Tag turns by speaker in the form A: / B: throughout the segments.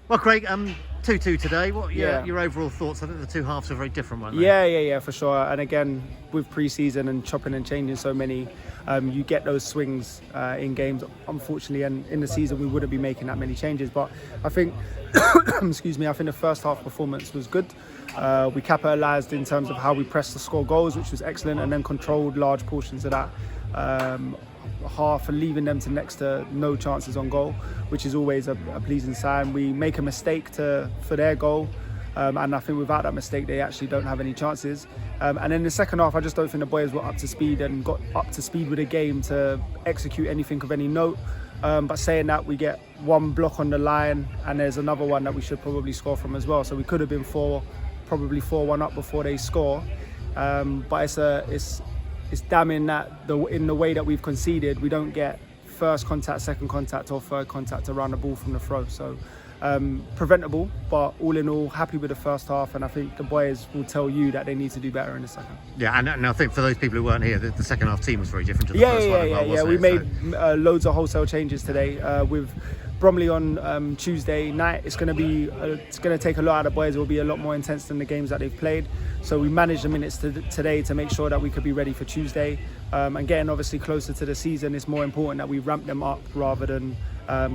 A: Well, Craig, 2-2 today. What are your overall thoughts? I think the two halves are very different, weren't they?
B: Yeah, for sure. And again, with pre-season and chopping and changing so many, you get those swings in games. Unfortunately, and in the season, we wouldn't be making that many changes. But I think, excuse me, I think the first half performance was good. We capitalised in terms of how we pressed to score goals, which was excellent, and then controlled large portions of that half and leaving them to next to no chances on goal, which is always a pleasing sign. We make a mistake for their goal, and I think without that mistake they actually don't have any chances. And in the second half, I just don't think the boys were up to speed and got up to speed with the game to execute anything of any note. But saying that, we get one block on the line and there's another one that we should probably score from as well, so we could have been probably 4-1 up before they score. But it's damning that in the way that we've conceded, we don't get first contact, second contact or third contact around the ball from the throw. So preventable, but all in all, happy with the first half, and I think the boys will tell you that they need to do better in the second.
A: Yeah, and I think for those people who weren't here, the second half team was very different to the first one.
B: Yeah. We made loads of wholesale changes today with Bromley on Tuesday night. It's going to take a lot out of the boys. It will be a lot more intense than the games that they've played. So we managed the minutes today to make sure that we could be ready for Tuesday. And getting obviously closer to the season, it's more important that we ramp them up rather than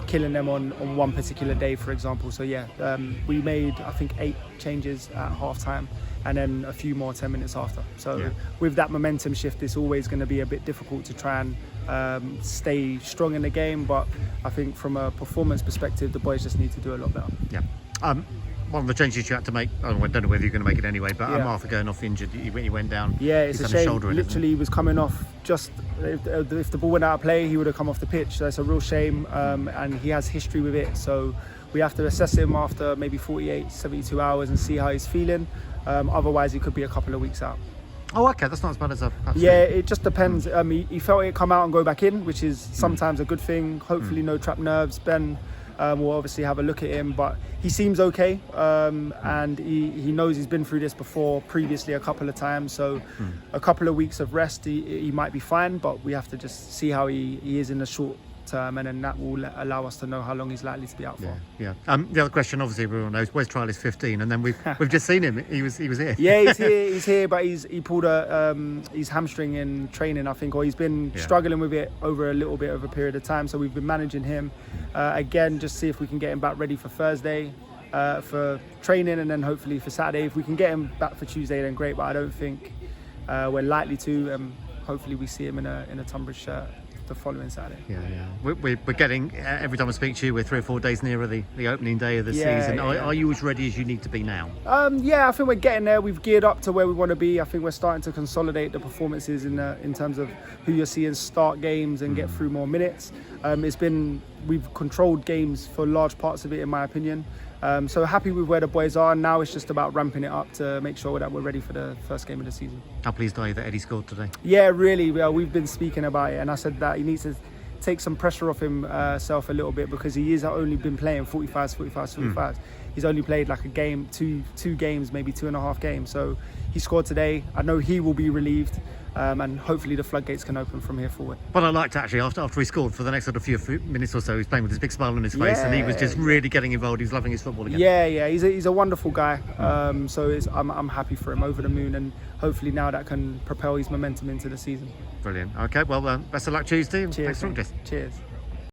B: killing them on one particular day, for example. So we made, I think, 8 changes at half time and then a few more 10 minutes after. So with that momentum shift, it's always going to be a bit difficult to try and stay strong in the game. But I think from a performance perspective, the boys just need to do a lot better.
A: Yeah. One of the changes you had to make, I don't know whether you're going to make it anyway, but Arthur going off injured, he went down.
B: Yeah, it's a shame. Literally, he was coming off just, if the ball went out of play, he would have come off the pitch. So it's a real shame, and he has history with it. So we have to assess him after maybe 48, 72 hours and see how he's feeling. Otherwise, he could be a couple of weeks out.
A: Oh, okay, that's not as bad as I've seen.
B: Yeah, it just depends. He felt it come out and go back in, which is sometimes a good thing. Hopefully, no trapped nerves. Ben will obviously have a look at him, but he seems okay, and he knows he's been through this previously a couple of times. So a couple of weeks of rest, he might be fine, but we have to just see how he is in the short term, and then that will allow us to know how long he's likely to be out for.
A: Yeah. The other question, obviously, everyone knows, where's Trialist 15? And then we've just seen him. He was here.
B: Yeah, he's here, but he pulled his hamstring in training, I think, or he's been struggling with it over a little bit over a period of time. So we've been managing him again, just see if we can get him back ready for Thursday for training, and then hopefully for Saturday. If we can get him back for Tuesday, then great. But I don't think we're likely to. Hopefully we see him in a Tonbridge shirt the following Saturday.
A: We're getting, every time I speak to you, we're 3 or 4 days nearer the opening day of the season. Are you as ready as you need to be now?
B: I think we're getting there. We've geared up to where we want to be. I think we're starting to consolidate the performances in terms of who you're seeing start games and get through more minutes. We've controlled games for large parts of it, in my opinion. So happy with where the boys are. Now it's just about ramping it up to make sure that we're ready for the first game of the season.
A: How pleased are you that Eddie scored today?
B: Yeah, really. We've been speaking about it, and I said that he needs to take some pressure off himself a little bit, because he has only been playing 45. He's only played like a game, two games, maybe 2.5 games. So he scored today. I know he will be relieved. And hopefully the floodgates can open from here forward.
A: But I liked actually after he scored, for the next sort of few minutes or so, he was playing with this big smile on his face, and he was just really getting involved. He was loving his football again.
B: Yeah, he's a wonderful guy. So I'm happy for him, over the moon, and hopefully now that can propel his momentum into the season.
A: Brilliant. Okay, well, best of luck Tuesday.
B: Cheers.
A: Thanks for this.
B: Cheers.